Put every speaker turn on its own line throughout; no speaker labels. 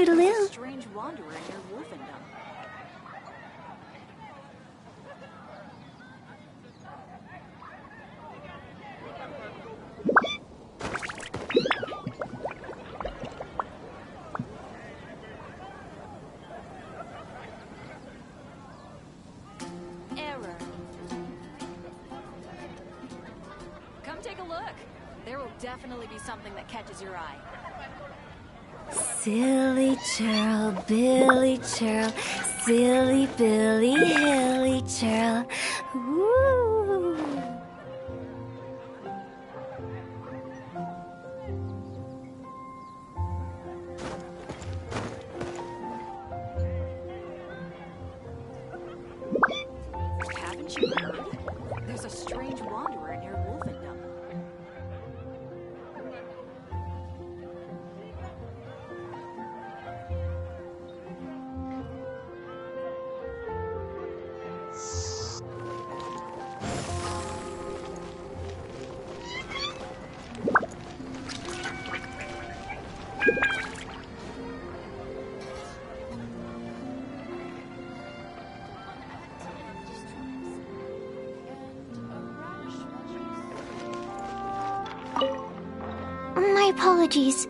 Toodaloo.
Strange wanderer in your wolfendom. Error. Come take a look. There will definitely be something that catches your eye.
Silly churl, Billy churl, silly Billy, hilly churl. Woo!
Haven't you heard? There's a strange wanderer in your wolfendom.
My apologies.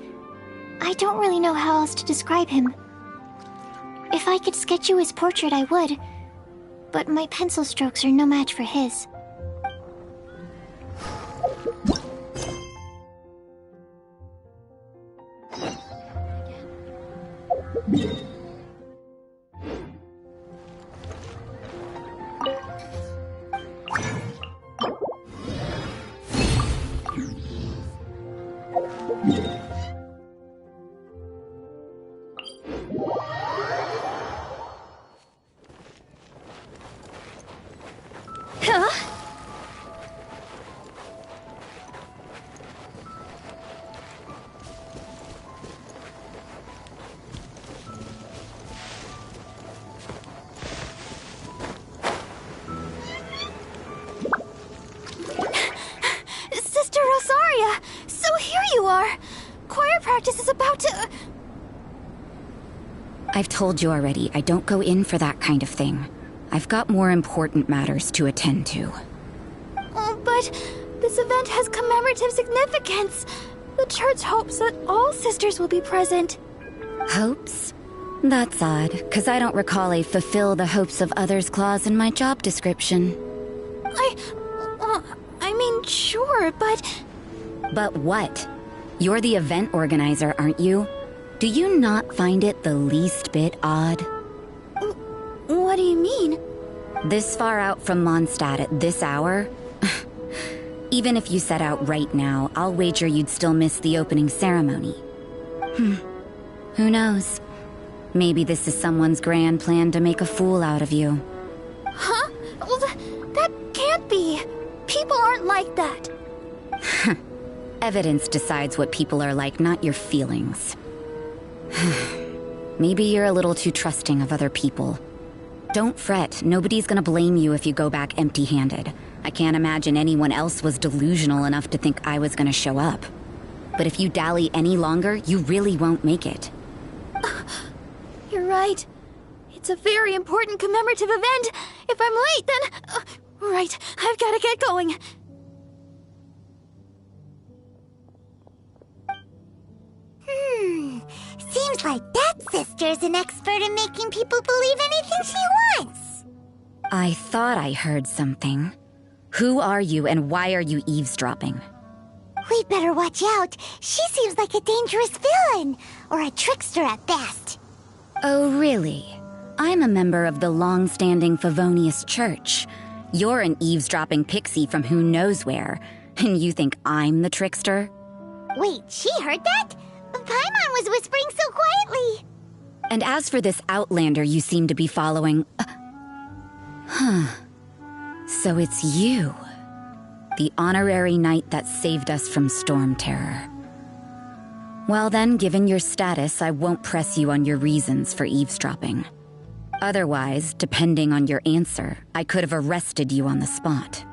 I don't really know how else to describe him. If I could sketch you his portrait, I would. But my pencil strokes are no match for his. Huh? Sister Rosaria! So here you are! Choir practice is about to...
I've told you already, I don't go in for that kind of thing. I've got more important matters to attend to.
Oh, but this event has commemorative significance. The church hopes that all sisters will be present.
Hopes? That's odd, because I don't recall a fulfill the hopes of others clause in my job description.
I mean, sure, but...
But what? You're the event organizer, aren't you? Do you not find it the least bit odd?
What do you mean?
This far out from Mondstadt at this hour? Even if you set out right now, I'll wager you'd still miss the opening ceremony. Who knows? Maybe this is someone's grand plan to make a fool out of you.
Huh? Well, that can't be. People aren't like that.
Evidence decides what people are like, not your feelings. Maybe you're a little too trusting of other people. Don't fret, nobody's gonna blame you if you go back empty-handed. I can't imagine anyone else was delusional enough to think I was gonna show up. But if you dally any longer, you really won't make it.
You're right. It's a very important commemorative event. If I'm late, then... right, I've gotta get going.
Seems like that sister's an expert in making people believe anything she wants.
I thought I heard something. Who are you and why are you eavesdropping?
We'd better watch out. She seems like a dangerous villain, or a trickster at best.
Oh, really? I'm a member of the long-standing Favonius Church. You're an eavesdropping pixie from who knows where, and you think I'm the trickster?
Wait, she heard that? Paimon was whispering so quietly.
And as for this outlander you seem to be following... So it's you. The honorary knight that saved us from storm terror. Well then, given your status, I won't press you on your reasons for eavesdropping. Otherwise, depending on your answer, I could have arrested you on the spot.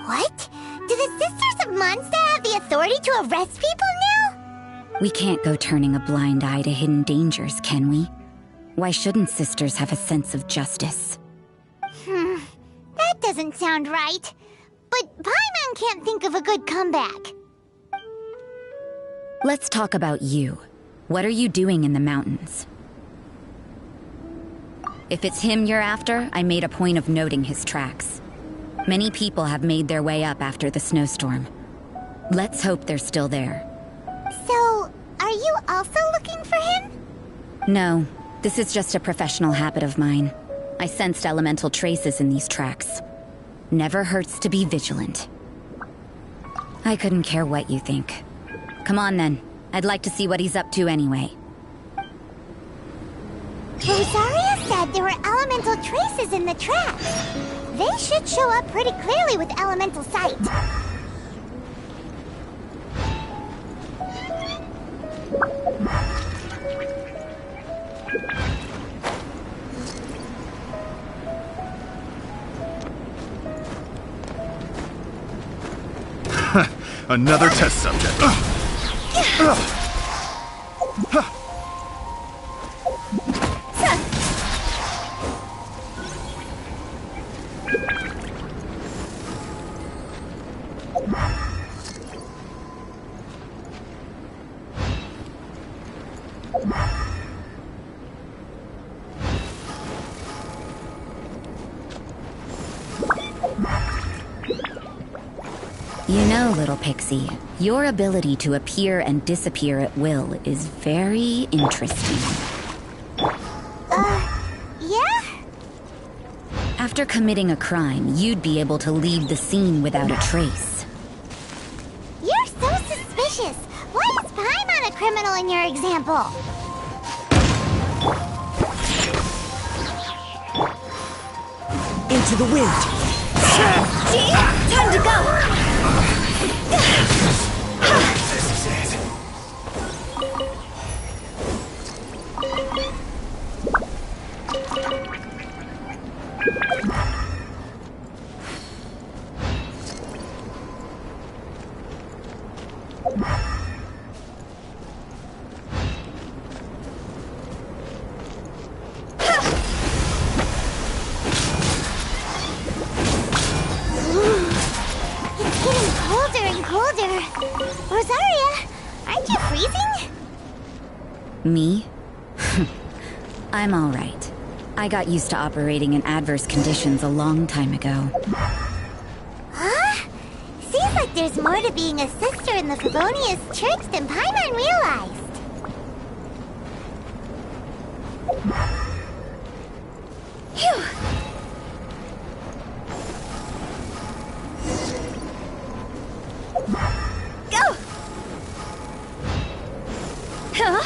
What? Do the Sisters of Mondstadt have the authority to arrest people now?
We can't go turning a blind eye to hidden dangers, can we? Why shouldn't sisters have a sense of justice?
That doesn't sound right. But Paimon can't think of a good comeback.
Let's talk about you. What are you doing in the mountains? If it's him you're after, I made a point of noting his tracks. Many people have made their way up after the snowstorm. Let's hope they're still there.
So, are you also looking for him?
No, this is just a professional habit of mine. I sensed elemental traces in these tracks. Never hurts to be vigilant. I couldn't care what you think. Come on then. I'd like to see what he's up to anyway.
Rosaria said there were elemental traces in the tracks. They should show up pretty clearly with elemental sight.
Another test subject.
You know, little pixie, your ability to appear and disappear at will is very interesting.
Yeah?
After committing a crime, you'd be able to leave the scene without a trace.
You're so suspicious. Why is Paimon a criminal in your example?
Into the wind.
Time to go!
This is it.
It's getting colder and colder. Rosaria, aren't you freezing?
Me? I'm all right. I got used to operating in adverse conditions a long time ago.
Huh? Seems like there's more to being a sister in the Favonius Church than Paimon realized. Phew!
Go! Huh?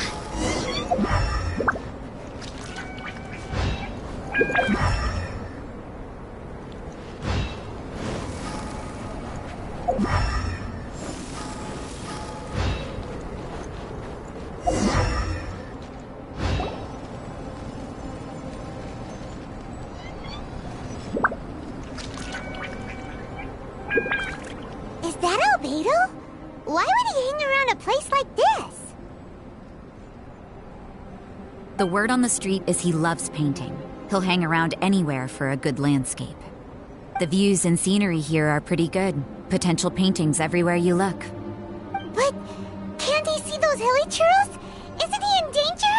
Is that Albedo? Why would he hang around a place like this?
The word on the street is he loves painting. He'll hang around anywhere for a good landscape. The views and scenery here are pretty good. Potential paintings everywhere you look.
But can't he see those hilly churls? Isn't he in danger?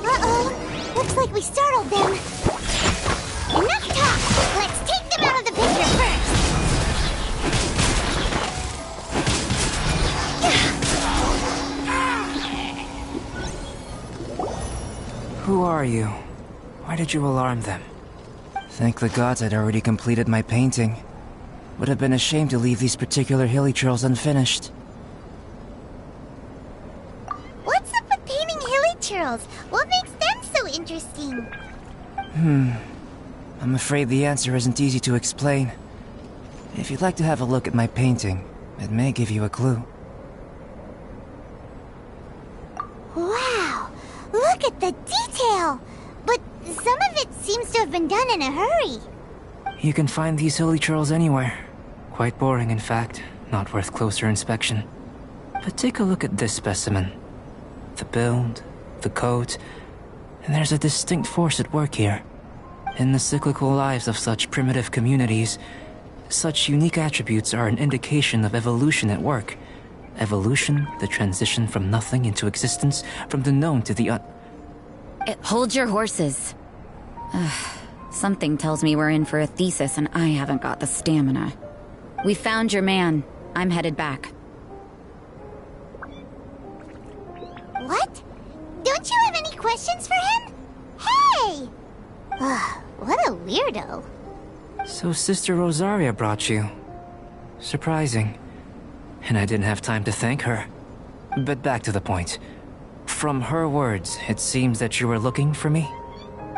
Uh-oh. Looks like we startled them. Enough talk. Let's take them out of the picture first.
Who are you? Why did you alarm them? Thank the gods I'd already completed my painting. Would have been a shame to leave these particular hilly trails unfinished.
What's up with painting hilly churls? What makes them so interesting?
I'm afraid the answer isn't easy to explain. If you'd like to have a look at my painting, it may give you a clue.
Wow! Look at the detail! But some of it seems to have been done in a hurry.
You can find these hilly trails anywhere. Quite boring, in fact. Not worth closer inspection. But take a look at this specimen. The build, the coat, and there's a distinct force at work here. In the cyclical lives of such primitive communities, such unique attributes are an indication of evolution at work. Evolution, the transition from nothing into existence, from the known to the
Hold your horses. Something tells me we're in for a thesis and I haven't got the stamina. We found your man. I'm headed back.
What? Don't you have any questions for him? Hey! Ugh, what a weirdo.
So Sister Rosaria brought you. Surprising. And I didn't have time to thank her. But back to the point. From her words, it seems that you were looking for me?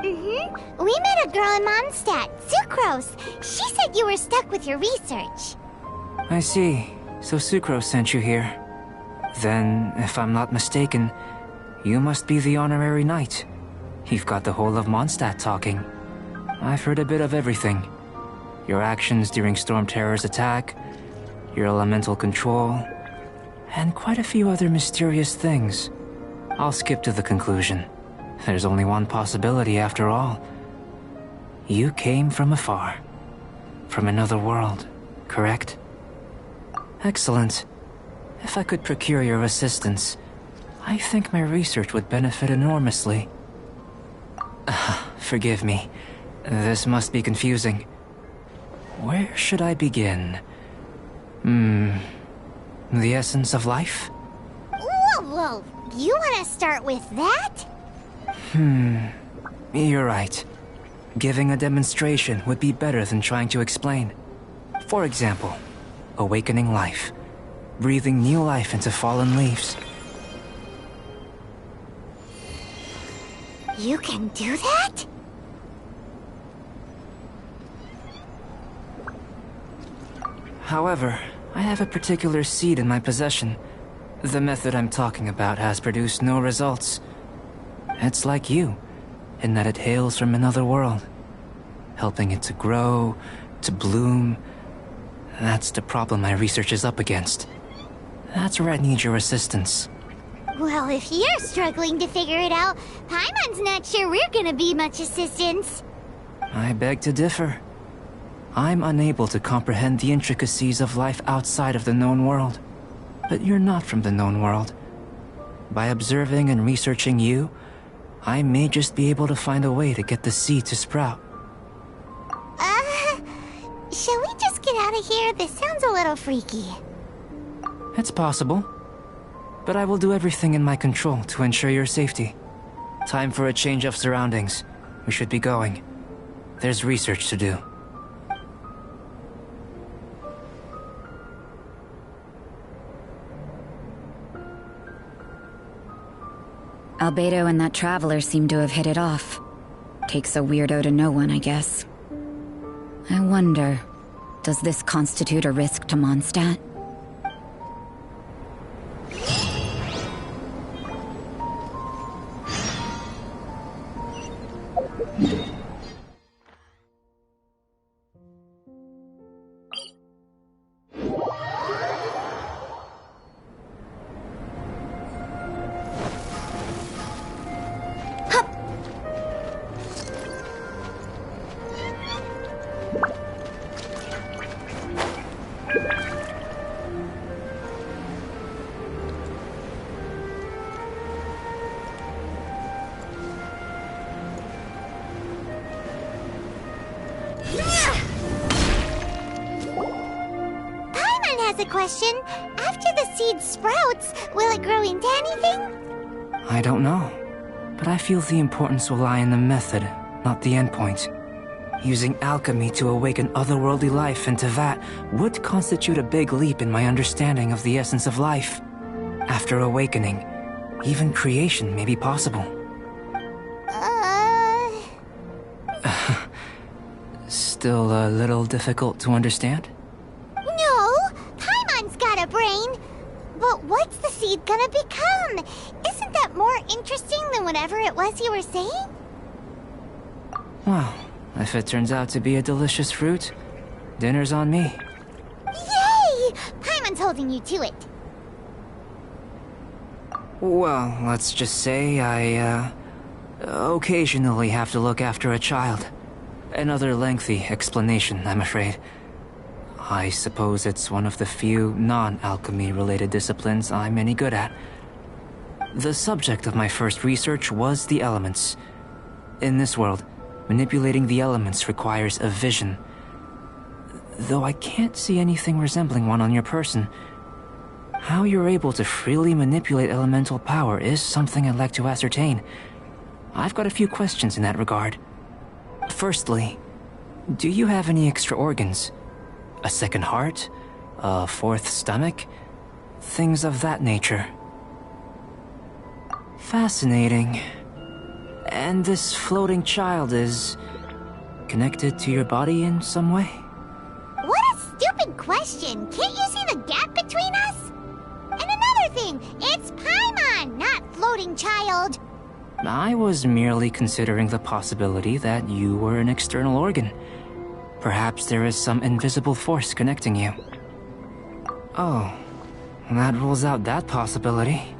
Mm-hmm. We met a girl in Mondstadt, Sucrose. She said you were stuck with your research.
I see. So Sucrose sent you here. Then, if I'm not mistaken, you must be the honorary knight. You've got the whole of Mondstadt talking. I've heard a bit of everything. Your actions during Storm Terror's attack, your elemental control, and quite a few other mysterious things. I'll skip to the conclusion. There's only one possibility after all. You came from afar. From another world, correct? Excellent. If I could procure your assistance, I think my research would benefit enormously. Forgive me. This must be confusing. Where should I begin? The essence of life?
Whoa. You want to start with that?
You're right. Giving a demonstration would be better than trying to explain. For example, awakening life. Breathing new life into fallen leaves.
You can do that?
However, I have a particular seed in my possession. The method I'm talking about has produced no results. It's like you, in that it hails from another world. Helping it to grow, to bloom. That's the problem my research is up against. That's where I need your assistance.
Well, if you're struggling to figure it out, Paimon's not sure we're gonna be much assistance.
I beg to differ. I'm unable to comprehend the intricacies of life outside of the known world. But you're not from the known world. By observing and researching you, I may just be able to find a way to get the seed to sprout.
Shall we just get out of here? This sounds a little freaky.
It's possible. But I will do everything in my control to ensure your safety. Time for a change of surroundings. We should be going. There's research to do.
Albedo and that traveler seem to have hit it off. Takes a weirdo to know one, I guess. I wonder, does this constitute a risk to Mondstadt?
A question. After the seed sprouts, will it grow into anything?
I don't know. But I feel the importance will lie in the method, not the endpoint. Using alchemy to awaken otherworldly life into that would constitute a big leap in my understanding of the essence of life. After awakening, even creation may be possible. Still a little difficult to understand?
But what's the seed gonna become? Isn't that more interesting than whatever it was you were saying?
Well, if it turns out to be a delicious fruit, dinner's on me.
holding you to it?
Well, let's just say I, occasionally have to look after a child. Another lengthy explanation, I'm afraid. I suppose it's one of the few non-alchemy-related disciplines I'm any good at. The subject of my first research was the elements. In this world, manipulating the elements requires a vision. Though I can't see anything resembling one on your person, how you're able to freely manipulate elemental power is something I'd like to ascertain. I've got a few questions in that regard. Firstly, do you have any extra organs? A second heart? A fourth stomach? Things of that nature. Fascinating. And this floating child is connected to your body in some way?
What a stupid question! Can't you see the gap between us? And another thing, it's Paimon, not floating child!
I was merely considering the possibility that you were an external organ. Perhaps there is some invisible force connecting you. Oh, that rules out that possibility.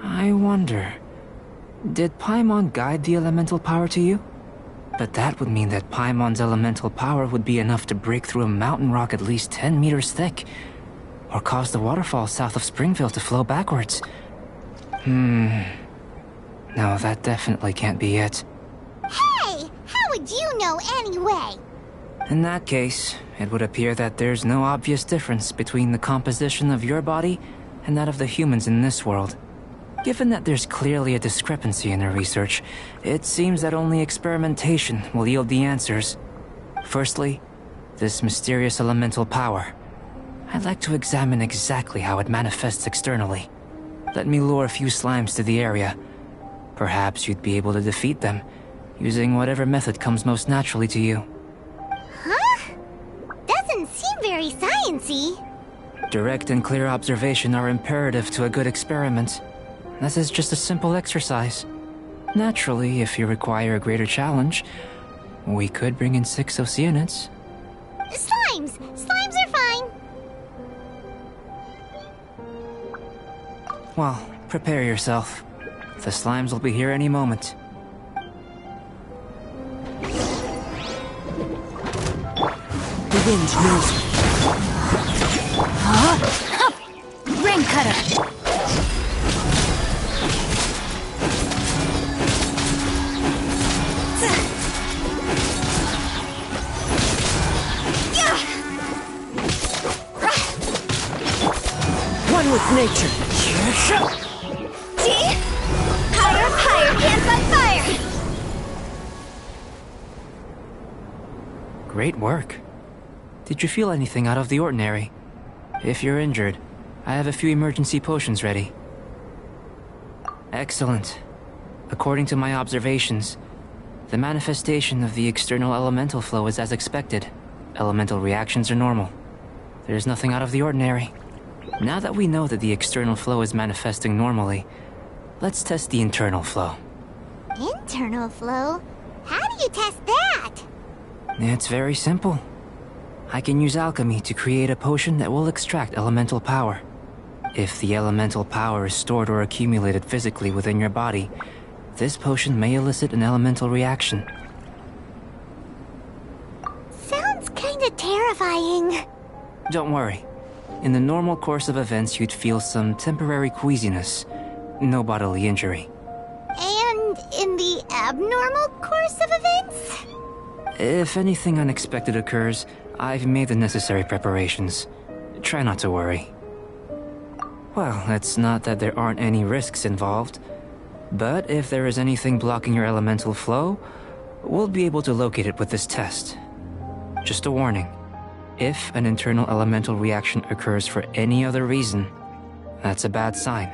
I wonder, did Paimon guide the elemental power to you? But that would mean that Paimon's elemental power would be enough to break through a mountain rock at least 10 meters thick, or cause the waterfall south of Springville to flow backwards. No, that definitely can't be it.
Hey! How would you know anyway?
In that case, it would appear that there's no obvious difference between the composition of your body and that of the humans in this world. Given that there's clearly a discrepancy in their research, it seems that only experimentation will yield the answers. Firstly, this mysterious elemental power. I'd like to examine exactly how it manifests externally. Let me lure a few slimes to the area. Perhaps you'd be able to defeat them, using whatever method comes most naturally to you.
Huh? Doesn't seem very sciencey.
Direct and clear observation are imperative to a good experiment. This is just a simple exercise. Naturally, if you require a greater challenge, we could bring in 6 Oceanids.
Slimes! Slimes are fine!
Well, prepare yourself. The slimes will be here any moment.
The wind knows me. Huh? Rain cutter! One with nature. See? Higher, higher, hands on fire!
Great work. Did you feel anything out of the ordinary? If you're injured, I have a few emergency potions ready. Excellent. According to my observations, the manifestation of the external elemental flow is as expected. Elemental reactions are normal. There's nothing out of the ordinary. Now that we know that the external flow is manifesting normally, let's test the internal flow.
Internal flow? How do you test that?
It's very simple. I can use alchemy to create a potion that will extract elemental power. If the elemental power is stored or accumulated physically within your body, this potion may elicit an elemental reaction.
Sounds kinda terrifying.
Don't worry. In the normal course of events, you'd feel some temporary queasiness. No bodily injury.
And in the abnormal course of events?
If anything unexpected occurs, I've made the necessary preparations. Try not to worry. Well, it's not that there aren't any risks involved. But if there is anything blocking your elemental flow, we'll be able to locate it with this test. Just a warning. If an internal elemental reaction occurs for any other reason, that's a bad sign.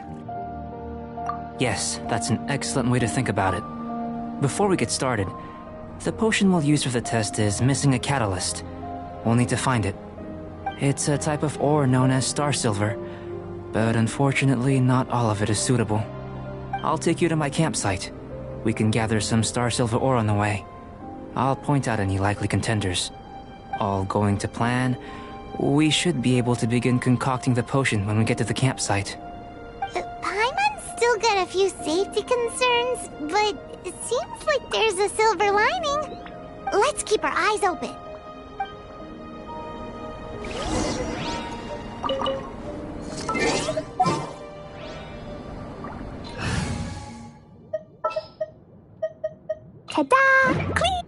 Yes, that's an excellent way to think about it. Before we get started, the potion we'll use for the test is missing a catalyst. We'll need to find it. It's a type of ore known as star silver, but unfortunately not all of it is suitable. I'll take you to my campsite. We can gather some star silver ore on the way. I'll point out any likely contenders. All going to plan, We should be able to begin concocting the potion when we get to the campsite.
Paimon's still got a few safety concerns, but it seems like there's a silver lining. Let's keep our eyes open. Ta-da! Clean!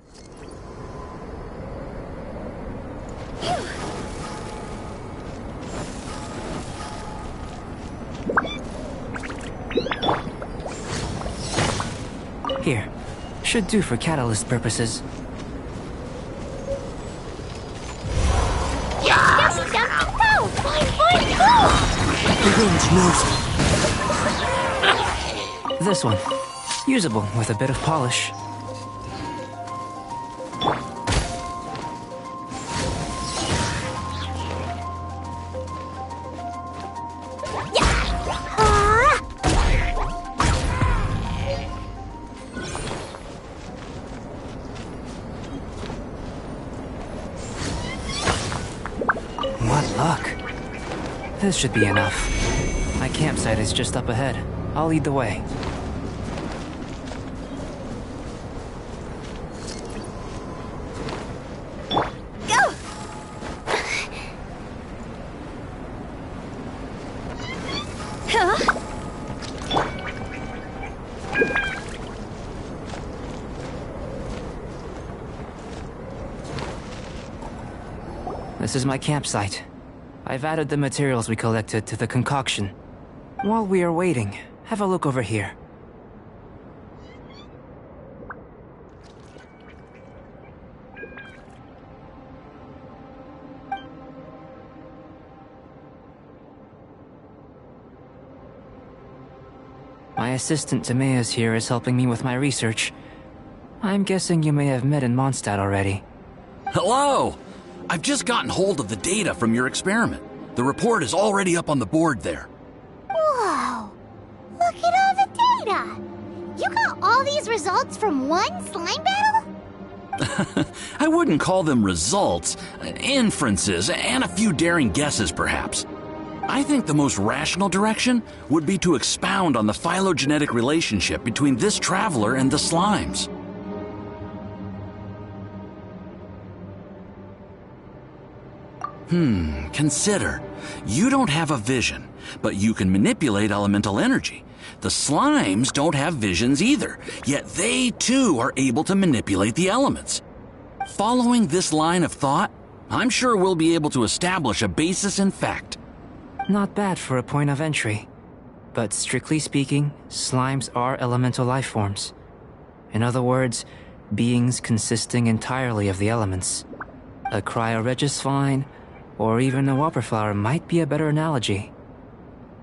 Here. Should do for catalyst purposes.
The wind knows me.
This one. Usable with a bit of polish. What luck. This should be enough. My campsite is just up ahead. I'll lead the way.
Go!
Huh?
This is my campsite. I've added the materials we collected to the concoction. While we are waiting, have a look over here. My assistant Timaeus here is helping me with my research. I'm guessing you may have met in Mondstadt already.
Hello! I've just gotten hold of the data from your experiment. The report is already up on the board there.
Whoa! Look at all the data! You got all these results from one slime battle?
I wouldn't call them results, inferences, and a few daring guesses perhaps. I think the most rational direction would be to expound on the phylogenetic relationship between this traveler and the slimes. Consider. You don't have a vision, but you can manipulate elemental energy. The slimes don't have visions either, yet they too are able to manipulate the elements. Following this line of thought, I'm sure we'll be able to establish a basis in fact.
Not bad for a point of entry. But strictly speaking, slimes are elemental life forms. In other words, beings consisting entirely of the elements. A cryoregis vine, or even a whopperflower might be a better analogy.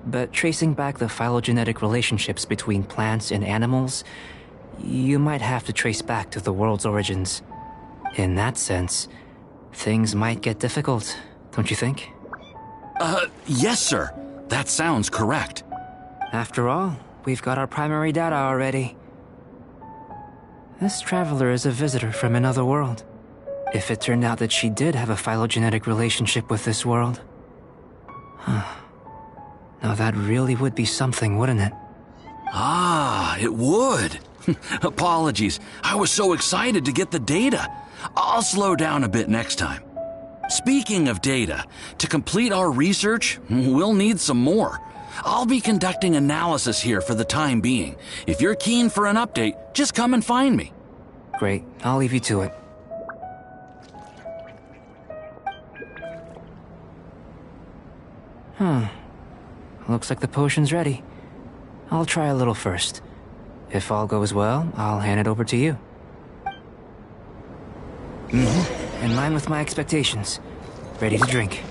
But tracing back the phylogenetic relationships between plants and animals, you might have to trace back to the world's origins. In that sense, things might get difficult, don't you think?
Yes, sir. That sounds correct.
After all, we've got our primary data already. This traveler is a visitor from another world. If it turned out that she did have a phylogenetic relationship with this world. Now that really would be something, wouldn't it?
Ah, it would. Apologies. I was so excited to get the data. I'll slow down a bit next time. Speaking of data, to complete our research, we'll need some more. I'll be conducting analysis here for the time being. If you're keen for an update, just come and find me.
Great, I'll leave you to it. Looks like the potion's ready. I'll try a little first. If all goes well, I'll hand it over to you. In line with my expectations. Ready to drink.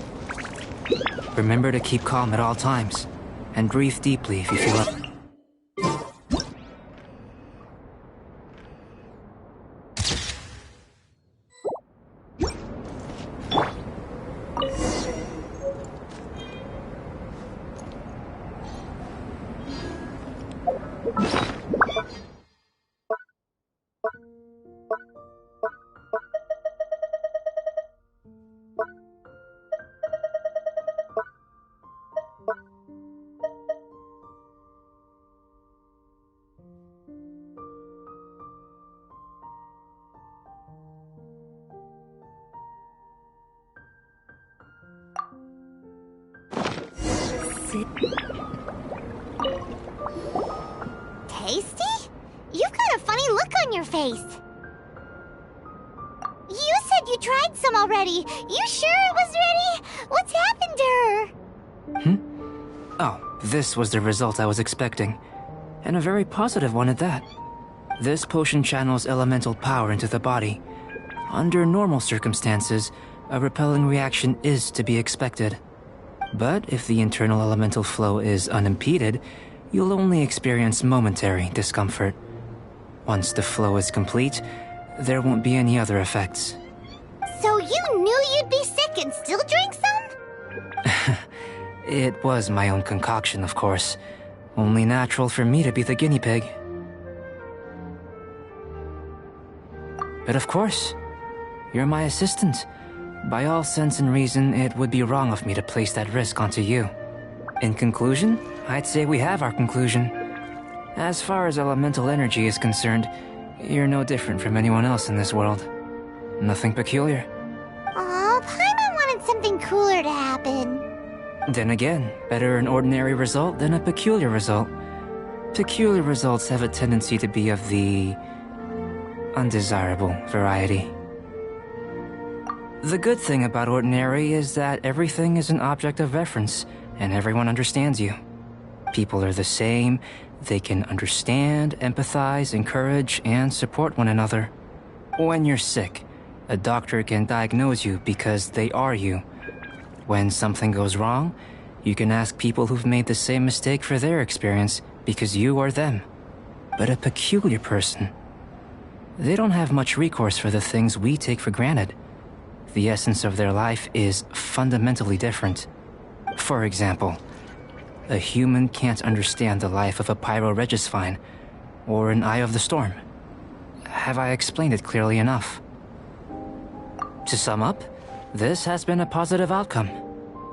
Remember to keep calm at all times, and breathe deeply if you feel up.
Tasty? You've got a funny look on your face. You said you tried some already. You sure it was ready? What's happened to her?
Oh, this was the result I was expecting. And a very positive one at that. This potion channels elemental power into the body. Under normal circumstances, a repelling reaction is to be expected. But if the internal elemental flow is unimpeded, you'll only experience momentary discomfort. Once the flow is complete, there won't be any other effects.
So you knew you'd be sick and still drank some?
It was my own concoction, of course. Only natural for me to be the guinea pig. But of course, you're my assistant. By all sense and reason, it would be wrong of me to place that risk onto you. In conclusion, I'd say we have our conclusion. As far as elemental energy is concerned, you're no different from anyone else in this world. Nothing peculiar.
Aw, Paimon wanted something cooler to happen.
Then again, better an ordinary result than a peculiar result. Peculiar results have a tendency to be of the undesirable variety. The good thing about ordinary is that everything is an object of reference, and everyone understands you. People are the same. They can understand, empathize, encourage, and support one another. When you're sick, a doctor can diagnose you because they are you. When something goes wrong, you can ask people who've made the same mistake for their experience because you are them. But a peculiar person, they don't have much recourse for the things we take for granted. The essence of their life is fundamentally different. For example, a human can't understand the life of a pyroregisvine or an eye of the storm. Have I explained it clearly enough? To sum up, this has been a positive outcome.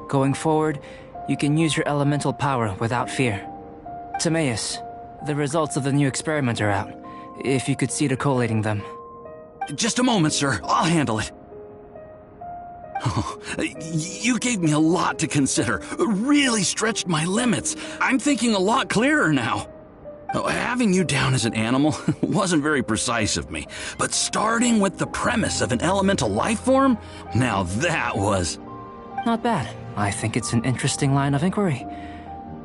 Going forward, you can use your elemental power without fear. Timaeus, the results of the new experiment are out. If you could see to collating them.
Just a moment, sir. I'll handle it. Oh, you gave me a lot to consider. Really stretched my limits. I'm thinking a lot clearer now. Having you down as an animal wasn't very precise of me, but starting with the premise of an elemental life form, now that was...
Not bad. I think it's an interesting line of inquiry.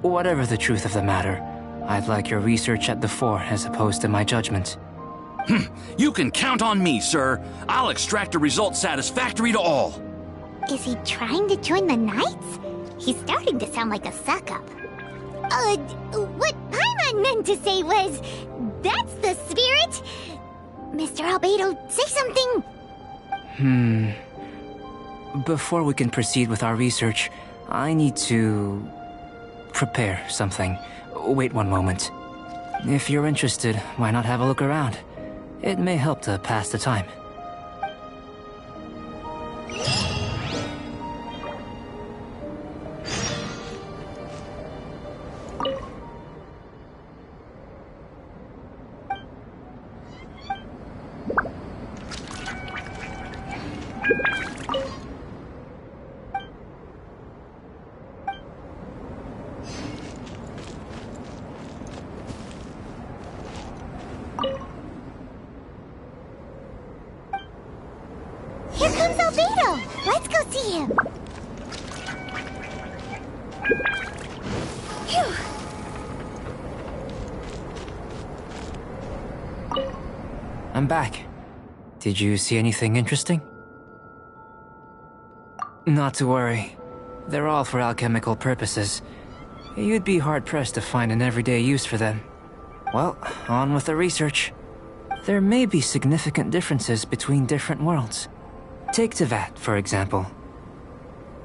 Whatever the truth of the matter, I'd like your research at the fore as opposed to my judgment.
You can count on me, sir. I'll extract a result satisfactory to all.
Is he trying to join the Knights? He's starting to sound like a suck-up. What Paimon meant to say was, that's the spirit! Mr. Albedo, say something!
Before we can proceed with our research, I need to... prepare something. Wait one moment. If you're interested, why not have a look around? It may help to pass the time.
Here comes Albedo! Let's go see him! Phew.
I'm back. Did you see anything interesting? Not to worry. They're all for alchemical purposes. You'd be hard-pressed to find an everyday use for them. Well, on with the research. There may be significant differences between different worlds. Take Tevat, for example.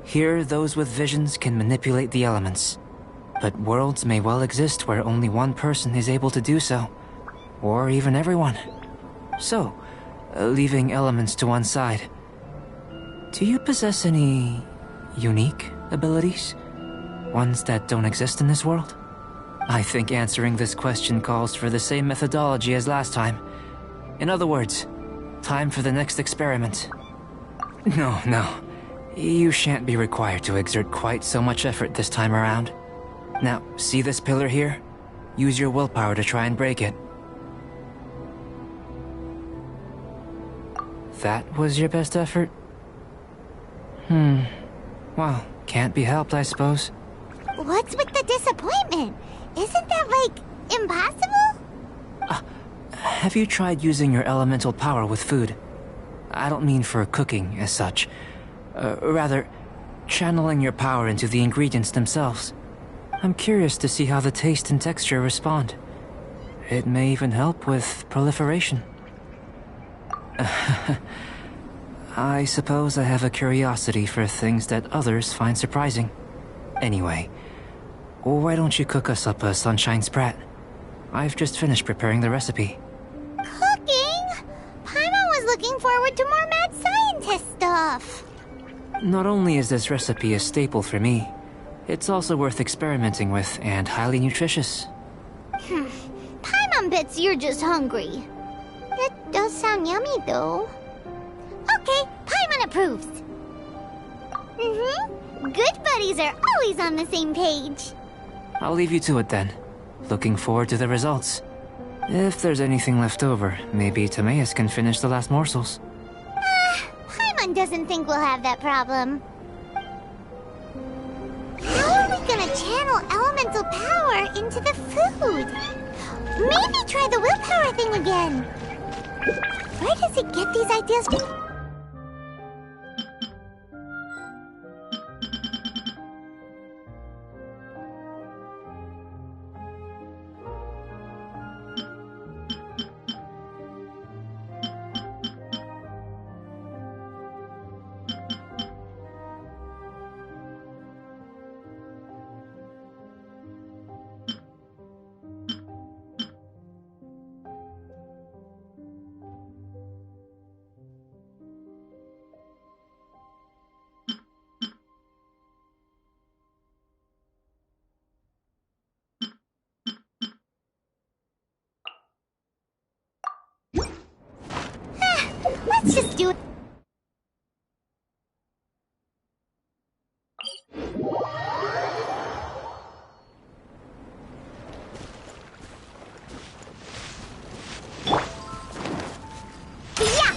Here, those with visions can manipulate the elements. But worlds may well exist where only one person is able to do so. Or even everyone. So, leaving elements to one side, do you possess any unique abilities? Ones that don't exist in this world? I think answering this question calls for the same methodology as last time. In other words, time for the next experiment. No. You shan't be required to exert quite so much effort this time around. Now, see this pillar here? Use your willpower to try and break it. That was your best effort? Well, can't be helped, I suppose.
What's with the disappointment? Isn't that, like, impossible?
Have you tried using your elemental power with food? I don't mean for cooking, as such. Rather, channeling your power into the ingredients themselves. I'm curious to see how the taste and texture respond. It may even help with proliferation. I suppose I have a curiosity for things that others find surprising. Anyway, why don't you cook us up a sunshine sprat? I've just finished preparing the recipe.
Cooking? Paimon was looking forward to more mad scientist stuff.
Not only is this recipe a staple for me, it's also worth experimenting with and highly nutritious.
Paimon bets you're just hungry. That does sound yummy, though. Okay, Paimon approves. Good buddies are always on the same page.
I'll leave you to it then. Looking forward to the results. If there's anything left over, maybe Timaeus can finish the last morsels.
Paimon doesn't think we'll have that problem. How are we gonna channel elemental power into the food? Maybe try the willpower thing again. Where does it get these ideas from? Let's just do it. Yeah.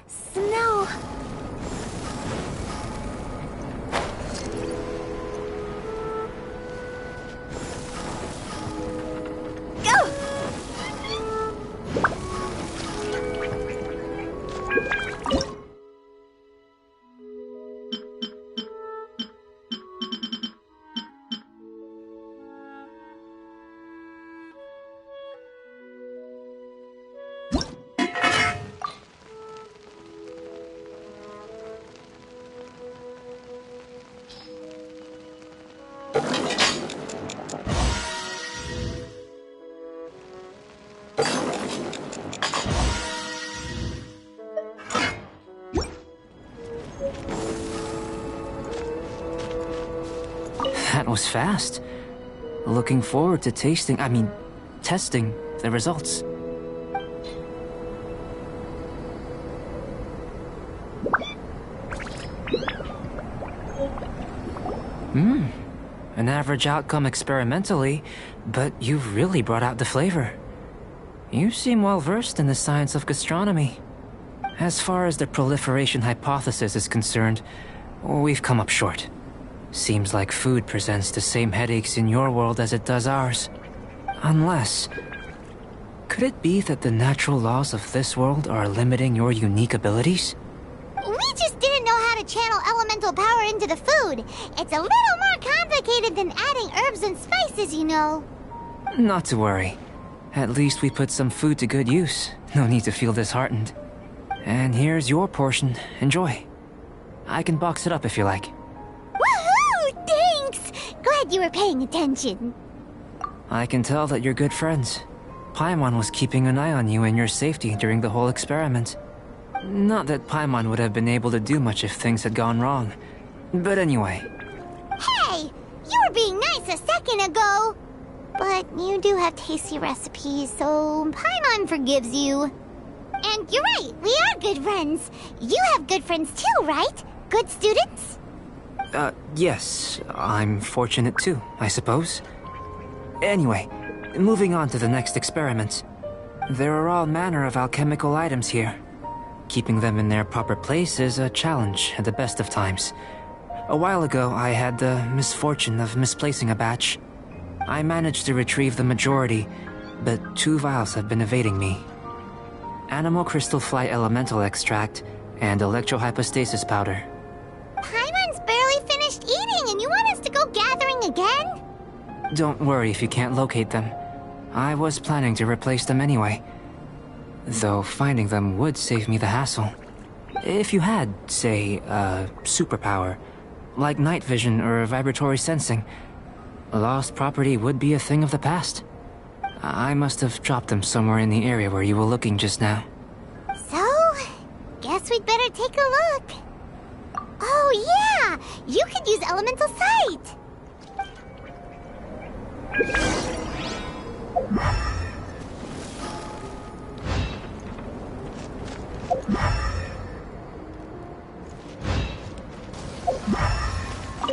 Snow. Go!
That was fast. Looking forward to testing the results. An average outcome experimentally, but you've really brought out the flavor. You seem well versed in the science of gastronomy. As far as the proliferation hypothesis is concerned, we've come up short. Seems like food presents the same headaches in your world as it does ours. Unless... could it be that the natural laws of this world are limiting your unique abilities?
We just didn't know how to channel elemental power into the food. It's a little more complicated than adding herbs and spices, you know.
Not to worry. At least we put some food to good use. No need to feel disheartened. And here's your portion. Enjoy. I can box it up if you like.
Woohoo! Thanks! Glad you were paying attention.
I can tell that you're good friends. Paimon was keeping an eye on you and your safety during the whole experiment. Not that Paimon would have been able to do much if things had gone wrong. But anyway.
Hey! You were being nice a second ago! But you do have tasty recipes, so Paimon forgives you. And you're right, we are good friends. You have good friends too, right? Good students?
Yes. I'm fortunate too, I suppose. Anyway, moving on to the next experiment. There are all manner of alchemical items here. Keeping them in their proper place is a challenge at the best of times. A while ago, I had the misfortune of misplacing a batch. I managed to retrieve the majority, but 2 vials have been evading me. Animal crystal fly elemental extract and electrohypostasis powder.
Paimon's barely finished eating and you want us to go gathering again?
Don't worry if you can't locate them. I was planning to replace them anyway. Though finding them would save me the hassle. If you had, say, a superpower, like night vision or vibratory sensing, lost property would be a thing of the past. I must have dropped them somewhere in the area where you were looking just now.
So, guess we'd better take a look. Oh yeah! You could use elemental sight!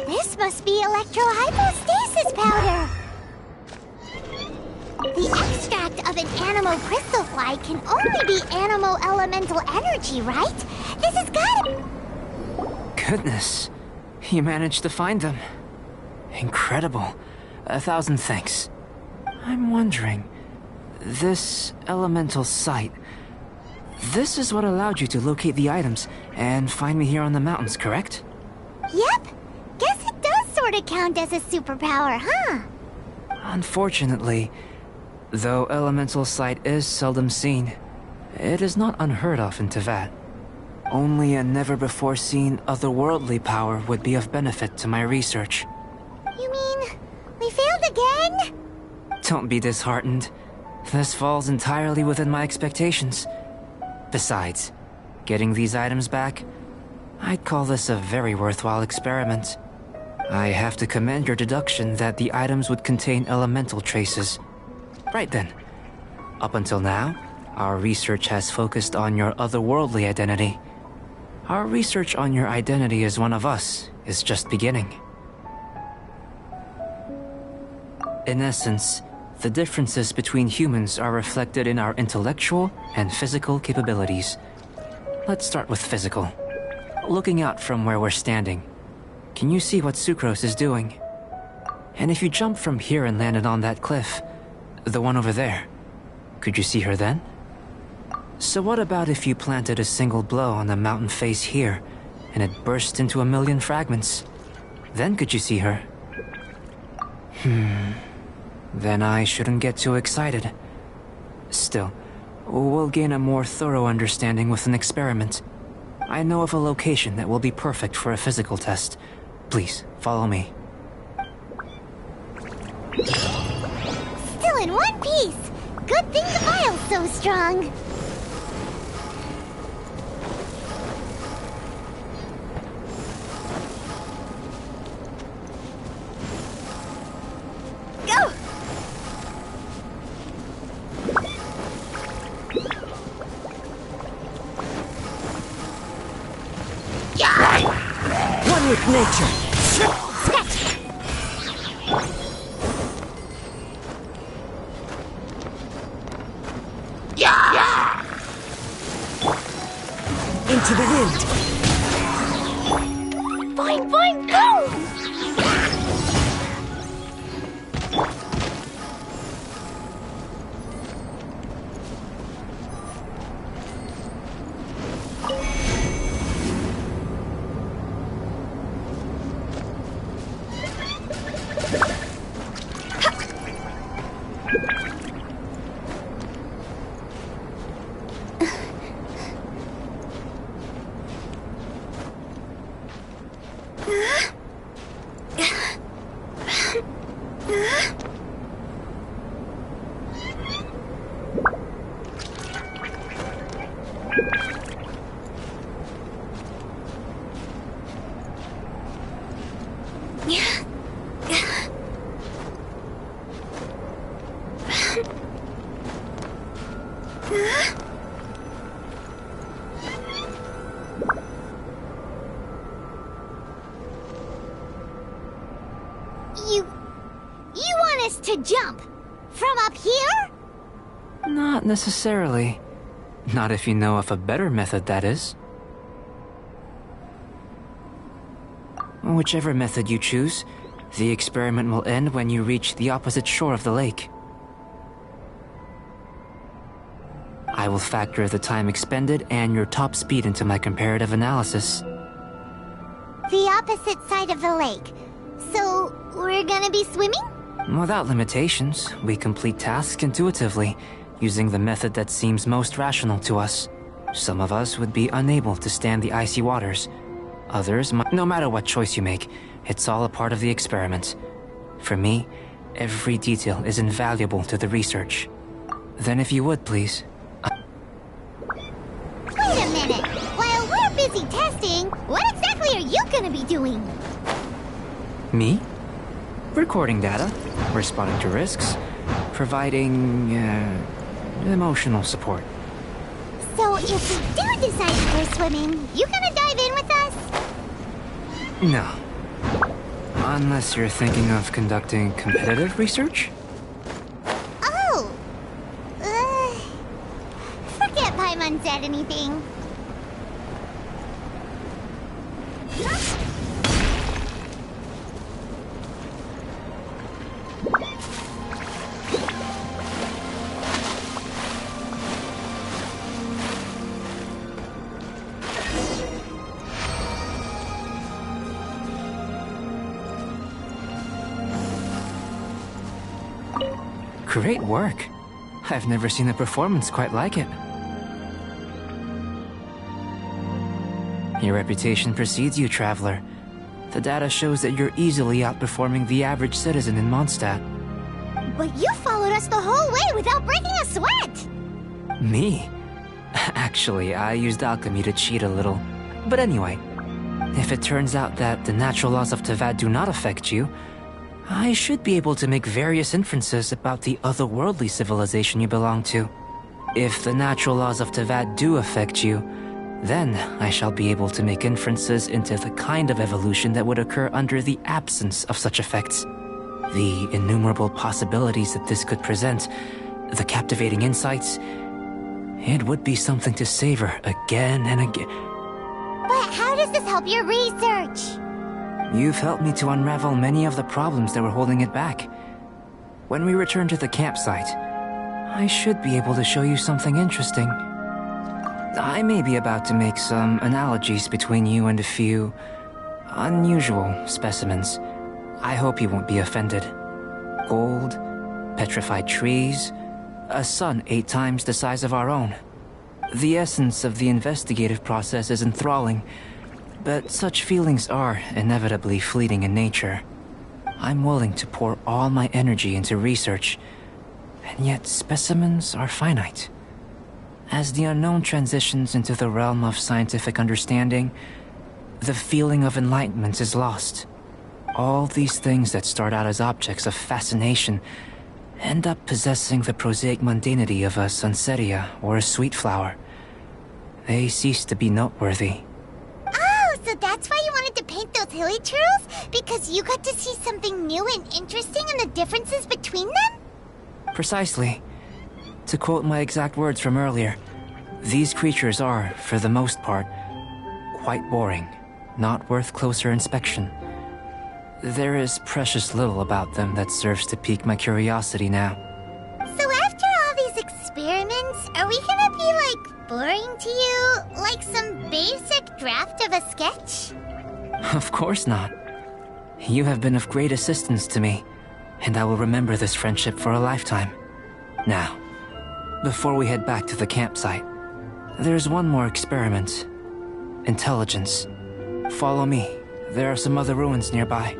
This must be electrohypostasis powder! The extract of an animal crystal fly can only be animal elemental energy, right? This has gotta...
Goodness, you managed to find them. Incredible. 1,000 thanks. I'm wondering, this elemental sight, this is what allowed you to locate the items and find me here on the mountains, correct?
Yep. Guess it does sort of count as a superpower, huh?
Unfortunately, though elemental sight is seldom seen, it is not unheard of in Teyvat. Only a never-before-seen otherworldly power would be of benefit to my research.
You mean, we failed again?
Don't be disheartened. This falls entirely within my expectations. Besides, getting these items back, I'd call this a very worthwhile experiment. I have to commend your deduction that the items would contain elemental traces. Right then. Up until now, our research has focused on your otherworldly identity. Our research on your identity as one of us is just beginning. In essence, the differences between humans are reflected in our intellectual and physical capabilities. Let's start with physical. Looking out from where we're standing, can you see what Sucrose is doing? And if you jump from here and landed on that cliff, the one over there, could you see her then? So what about if you planted a single blow on the mountain face here, and it burst into a million fragments? Then could you see her? Then I shouldn't get too excited. Still, we'll gain a more thorough understanding with an experiment. I know of a location that will be perfect for a physical test. Please, follow me.
Still in one piece! Good thing the vial's so strong! Go!
One with nature.
Scratch!
Boing, boing, boom!
You want us to jump? From up here?
Not necessarily. Not if you know of a better method, that is. Whichever method you choose, the experiment will end when you reach the opposite shore of the lake. I will factor the time expended and your top speed into my comparative analysis.
The opposite side of the lake. So, we're gonna be swimming?
Without limitations, we complete tasks intuitively, using the method that seems most rational to us. Some of us would be unable to stand the icy waters. Others might. No matter what choice you make, it's all a part of the experiment. For me, every detail is invaluable to the research. Then if you would, please.
Wait a minute! While we're busy testing, what exactly are you gonna be doing?
Me? Recording data, responding to risks, providing, emotional support.
So if we do decide to go swimming, you gonna dive in with us?
No. Unless you're thinking of conducting competitive research?
Oh! Forget Paimon said anything.
Great work. I've never seen a performance quite like it. Your reputation precedes you, Traveler. The data shows that you're easily outperforming the average citizen in Mondstadt.
But you followed us the whole way without breaking a sweat!
Me? Actually, I used alchemy to cheat a little. But anyway, if it turns out that the natural laws of Tavad do not affect you, I should be able to make various inferences about the otherworldly civilization you belong to. If the natural laws of Tavad do affect you, then I shall be able to make inferences into the kind of evolution that would occur under the absence of such effects. The innumerable possibilities that this could present, the captivating insights, it would be something to savor again and again.
But how does this help your research?
You've helped me to unravel many of the problems that were holding it back. When we return to the campsite, I should be able to show you something interesting. I may be about to make some analogies between you and a few unusual specimens. I hope you won't be offended. Gold, petrified trees, a sun 8 times the size of our own. The essence of the investigative process is enthralling, but such feelings are inevitably fleeting in nature. I'm willing to pour all my energy into research, and yet specimens are finite. As the unknown transitions into the realm of scientific understanding, the feeling of enlightenment is lost. All these things that start out as objects of fascination end up possessing the prosaic mundanity of a sunsetia or a sweet flower. They cease to be noteworthy.
So that's why you wanted to paint those hilly churls? Because you got to see something new and interesting in the differences between them?
Precisely. To quote my exact words from earlier, these creatures are, for the most part, quite boring. not worth closer inspection. There is precious little about them that serves to pique my curiosity now.
So after all these experiments, are we gonna be, like, boring to you? Like some basic draft of a sketch?
Of course not. You have been of great assistance to me, and I will remember this friendship for a lifetime. Now, before we head back to the campsite, there's one more experiment. Intelligence. Follow me. There are some other ruins nearby.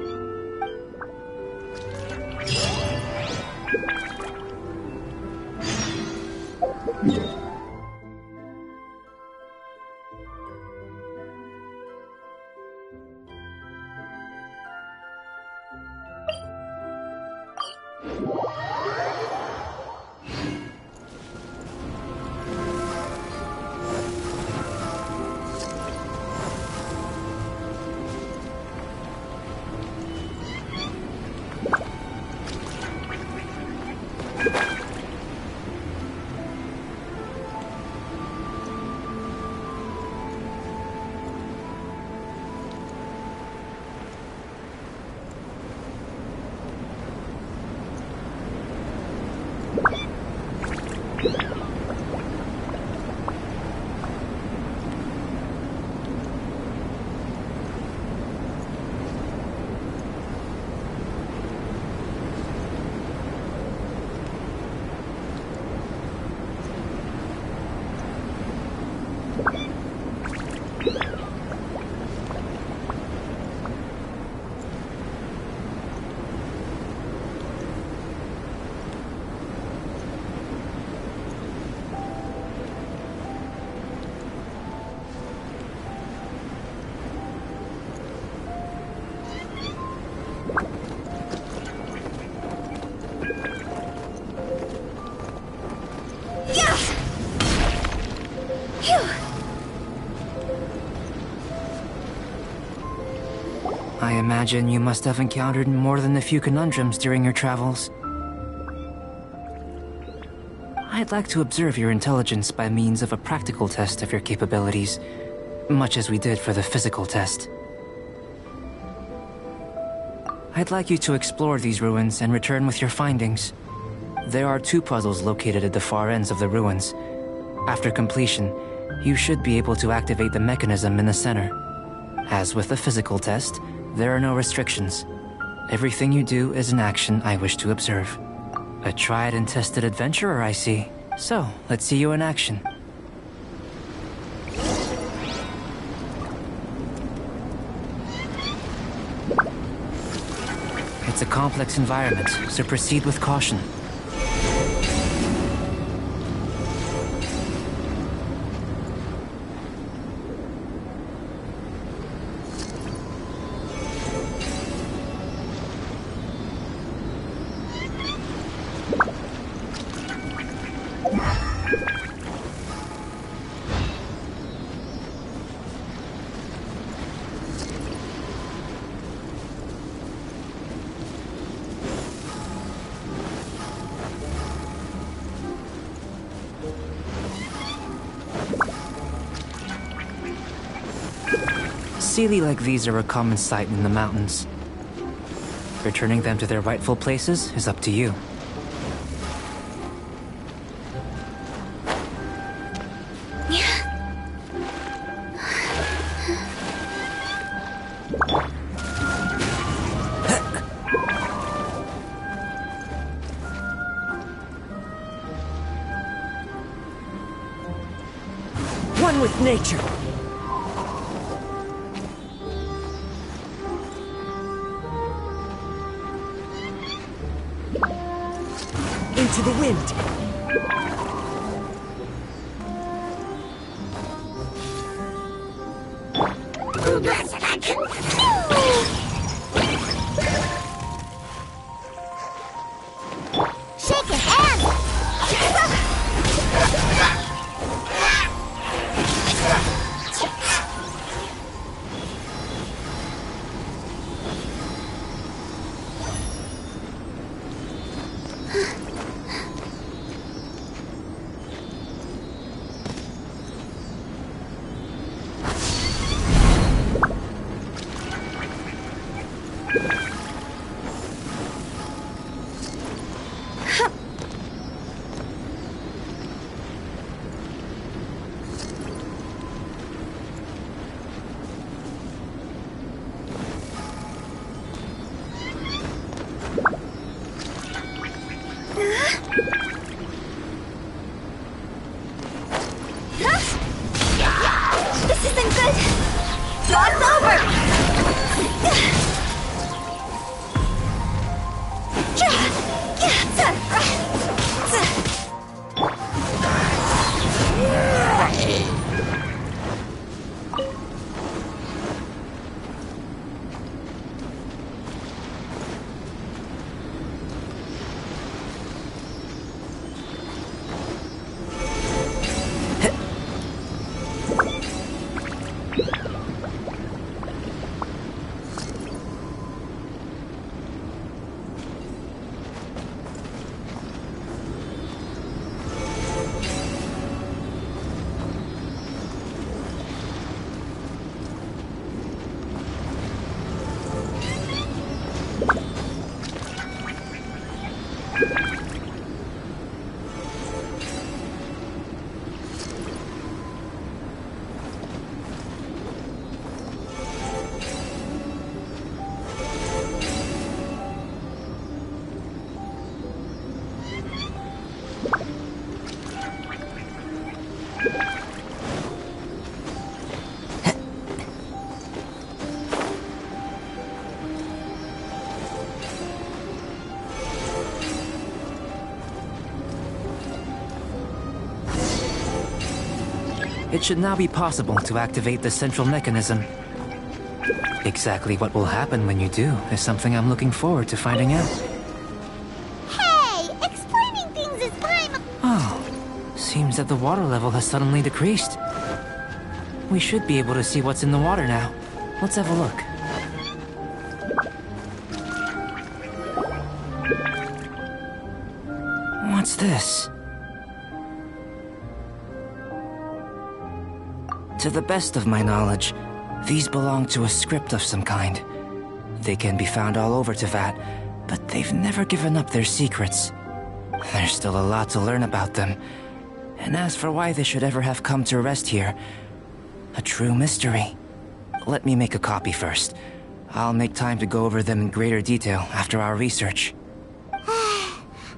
I imagine you must have encountered more than a few conundrums during your travels. I'd like to observe your intelligence by means of a practical test of your capabilities, much as we did for the physical test. I'd like you to explore these ruins and return with your findings. There are 2 puzzles located at the far ends of the ruins. After completion, you should be able to activate the mechanism in the center. As with the physical test, there are no restrictions. Everything you do is an action I wish to observe. A tried and tested adventurer, I see. So, let's see you in action. It's a complex environment, so proceed with caution. Sealy like these are a common sight in the mountains. Returning them to their rightful places is up to you.
One with nature. Into the wind.
Shake your hand!
It should now be possible to activate the central mechanism. Exactly what will happen when you do is something I'm looking forward to finding out.
Hey! Explaining things is time!
Oh, seems that the water level has suddenly decreased. We should be able to see what's in the water now. Let's have a look. What's this? To the best of my knowledge, these belong to a script of some kind. They can be found all over Teyvat, but they've never given up their secrets. There's still a lot to learn about them. And as for why they should ever have come to rest here, a true mystery. Let me make a copy first. I'll make time to go over them in greater detail after our research.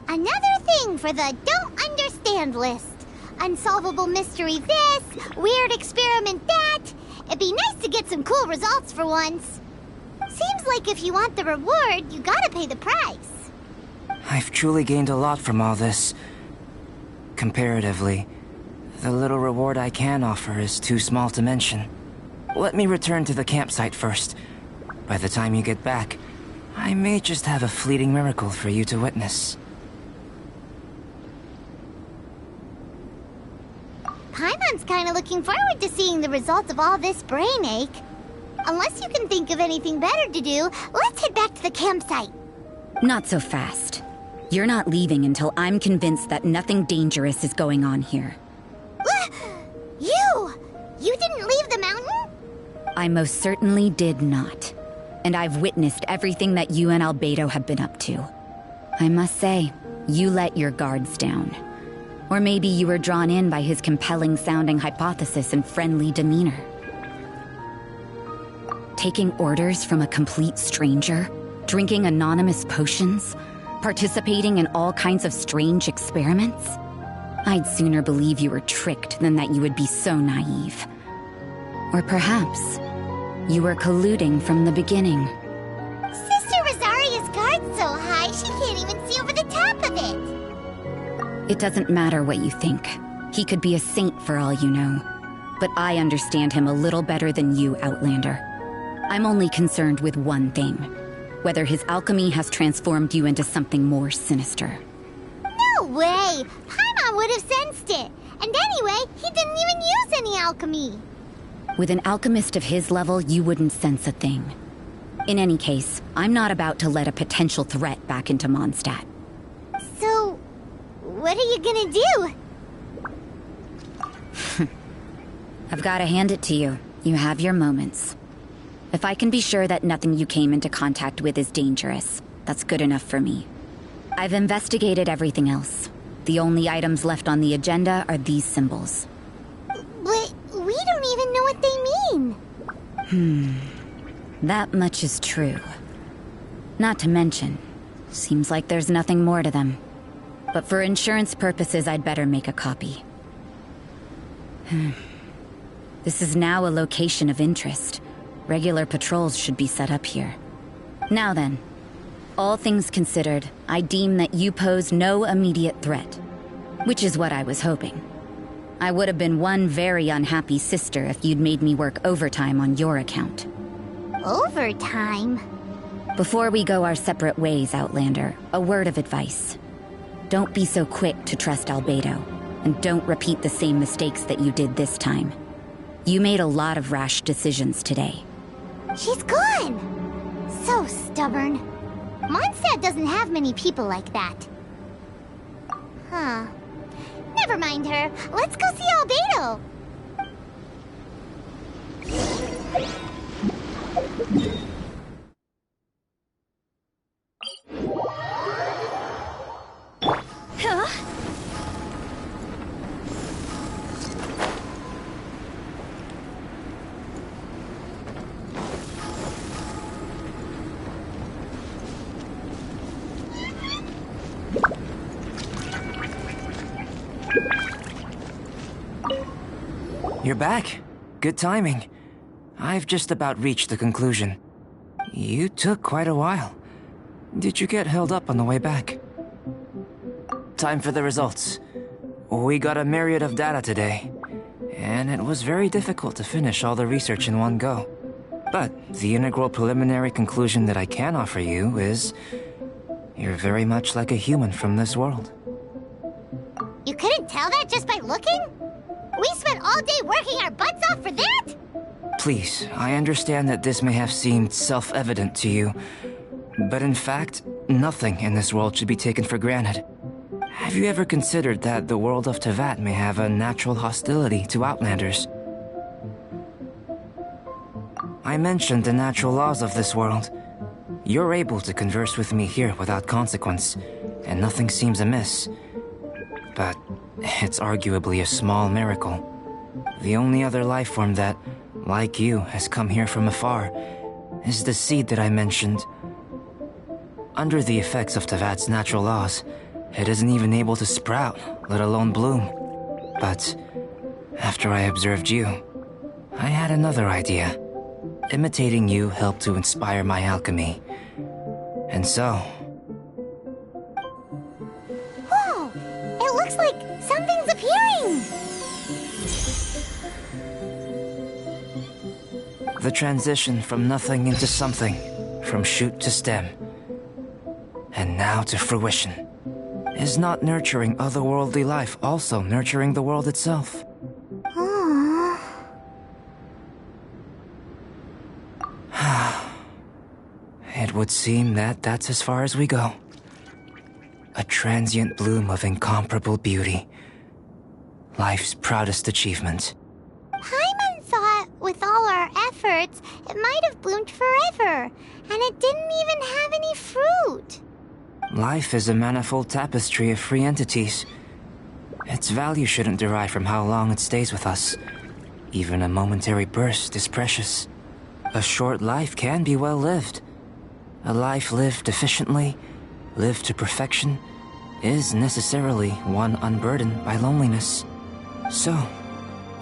Another thing for the don't understand list. Unsolvable mystery this, weird experiment that. It'd be nice to get some cool results for once. Seems like if you want the reward, you gotta pay the price.
I've truly gained a lot from all this. Comparatively, the little reward I can offer is too small to mention. Let me return to the campsite first. By the time you get back, I may just have a fleeting miracle for you to witness.
Paimon's kinda looking forward to seeing the results of all this brain ache. Unless you can think of anything better to do, let's head back to the campsite.
Not so fast. You're not leaving until I'm convinced that nothing dangerous is going on here.
You didn't leave the mountain?
I most certainly did not. And I've witnessed everything that you and Albedo have been up to. I must say, you let your guards down. Or maybe you were drawn in by his compelling-sounding hypothesis and friendly demeanor. Taking orders from a complete stranger, drinking anonymous potions, participating in all kinds of strange experiments? I'd sooner believe you were tricked than that you would be so naive. Or perhaps, you were colluding from the beginning.
Sister Rosaria's guard's so high, she can't even see over the top of it.
It doesn't matter what you think. He could be a saint for all you know. But I understand him a little better than you, Outlander. I'm only concerned with one thing. Whether his alchemy has transformed you into something more sinister.
No way! Paimon would have sensed it. And anyway, he didn't even use any alchemy.
With an alchemist of his level, you wouldn't sense a thing. In any case, I'm not about to let a potential threat back into Mondstadt.
So, what are you gonna do?
I've gotta hand it to you. You have your moments. If I can be sure that nothing you came into contact with is dangerous, that's good enough for me. I've investigated everything else. The only items left on the agenda are these symbols.
But we don't even know what they mean.
That much is true. Not to mention, seems like there's nothing more to them. But for insurance purposes, I'd better make a copy. This is now a location of interest. Regular patrols should be set up here. Now then, all things considered, I deem that you pose no immediate threat. Which is what I was hoping. I would have been one very unhappy sister if you'd made me work overtime on your account.
Overtime?
Before we go our separate ways, Outlander, a word of advice. Don't be so quick to trust Albedo, and don't repeat the same mistakes that you did this time. You made a lot of rash decisions today.
She's gone! So stubborn. Mondstadt doesn't have many people like that. Huh. Never mind her. Let's go see Albedo.
You're back. Good timing. I've just about reached the conclusion. You took quite a while. Did you get held up on the way back? Time for the results. We got a myriad of data today. and it was very difficult to finish all the research in one go. But the integral preliminary conclusion that I can offer you is you're very much like a human from this world.
You couldn't tell that just by looking? We spent all day working our butts off for that?
Please, I understand that this may have seemed self-evident to you, but in fact, nothing in this world should be taken for granted. Have you ever considered that the world of Teyvat may have a natural hostility to Outlanders? I mentioned the natural laws of this world. You're able to converse with me here without consequence, and nothing seems amiss. But it's arguably a small miracle. The only other life form that, like you, has come here from afar is the seed that I mentioned. Under the effects of Teyvat's natural laws, it isn't even able to sprout, let alone bloom. But after I observed you, I had another idea. Imitating you helped to inspire my alchemy. And so...
Whoa! It looks like something's appearing!
The transition from nothing into something, from shoot to stem, and now to fruition. Is not nurturing otherworldly life also nurturing the world itself?
Aww.
It would seem that that's as far as we go. A transient bloom of incomparable beauty. Life's proudest achievement.
Paimon thought, with all our efforts, it might have bloomed forever, and it didn't even have any fruit.
Life is a manifold tapestry of free entities. Its value shouldn't derive from how long it stays with us. Even a momentary burst is precious. A short life can be well lived. A life lived efficiently, lived to perfection, is necessarily one unburdened by loneliness. So,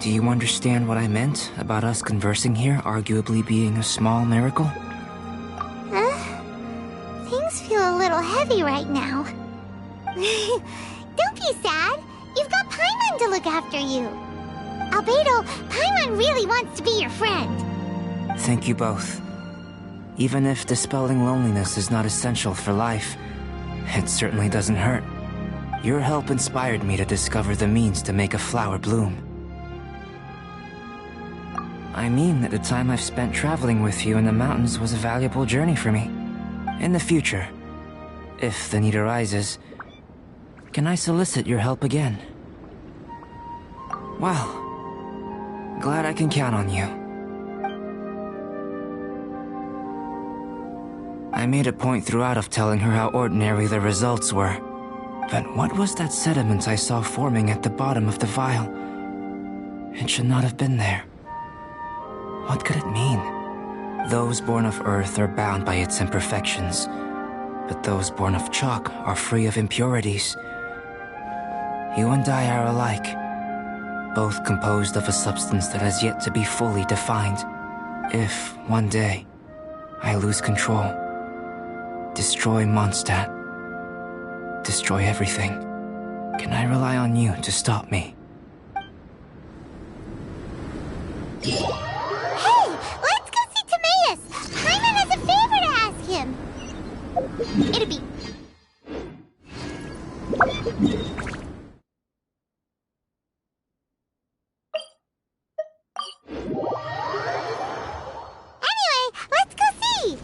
do you understand what I meant about us conversing here arguably being a small miracle?
Things feel a little heavy right now. Don't be sad. You've got Paimon to look after you. Albedo, Paimon really wants to be your friend.
Thank you both. Even if dispelling loneliness is not essential for life, it certainly doesn't hurt. Your help inspired me to discover the means to make a flower bloom. I mean that the time I've spent traveling with you in the mountains was a valuable journey for me. In the future, if the need arises, can I solicit your help again? Well, glad I can count on you. I made a point throughout of telling her how ordinary the results were. But what was that sediment I saw forming at the bottom of the vial? It should not have been there. What could it mean? Those born of Earth are bound by its imperfections, but those born of chalk are free of impurities. You and I are alike, both composed of a substance that has yet to be fully defined. If, one day, I lose control, destroy Mondstadt, destroy everything, can I rely on you to stop me?
Hey, let's go see Timaeus! Paimon has a favor to ask him! It'll be... Anyway, let's go see!